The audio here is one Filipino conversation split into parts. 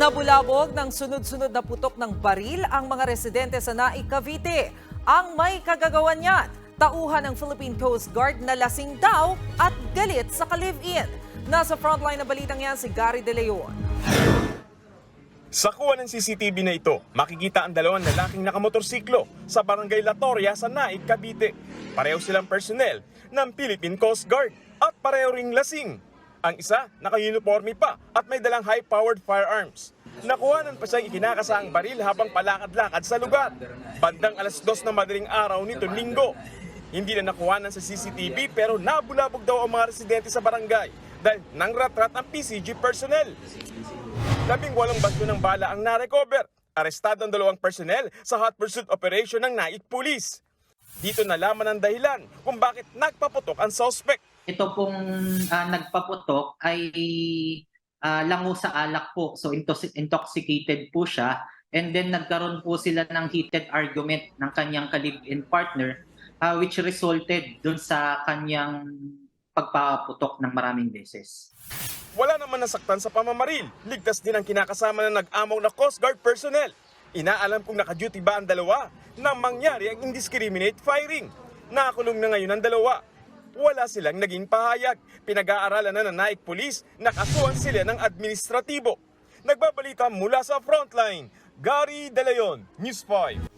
Nabulabog ng sunod-sunod na putok ng baril ang mga residente sa Naik, Cavite. Ang may kagagawan niyan, tauhan ng Philippine Coast Guard na lasing daw at galit sa ka-live-in. Nasa frontline na balitang yan si Gary De Leon. Sa kuha ng CCTV na ito, makikita ang dalawang lalaking nakamotorsiklo sa Barangay La Toria sa Naik, Cavite. Pareho silang personnel ng Philippine Coast Guard at pareho ring lasing. Ang isa, naka-uniforme pa at may dalang high-powered firearms. Nakuhanan pa siyang ikinakasaang baril habang palakad-lakad sa lugar. Bandang 2:00 ng madaling araw nito Linggo. Hindi na nakuhanan sa CCTV pero nabulabog daw ang mga residente sa barangay dahil nangrat-rat ang PCG personnel. 18 basyo ng bala ang narecover. Arestado ang 2 personnel sa hot pursuit operation ng Naik Police. Dito nalaman ang dahilan kung bakit nagpaputok ang suspect. Ito pong nagpaputok ay lango sa alak po. So intoxicated po siya. And then nagkaroon po sila ng heated argument ng kanyang ka-live-in partner which resulted dun sa kanyang pagpaputok ng maraming beses. Wala naman nasaktan sa pamamaril. Ligtas din ang kinakasama na nag-amaw na Coast Guard personnel. Inaalam kung naka-duty ba ang dalawa nang mangyari ang indiscriminate firing. Nakakulong na ngayon ang dalawa. Wala silang naging pahayag. Pinag-aaralan na ng Naik Police, nakasuhan sila ng administratibo. Nagbabalita mula sa frontline, Gary De Leon, News 5.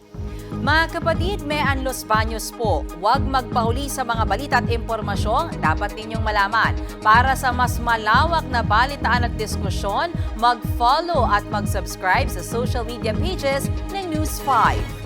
Mga kapatid, Mean Los Baños po. Huwag magpahuli sa mga balita at impormasyong dapat ninyong malaman. Para sa mas malawak na balitaan at diskusyon, mag-follow at mag-subscribe sa social media pages ng News 5.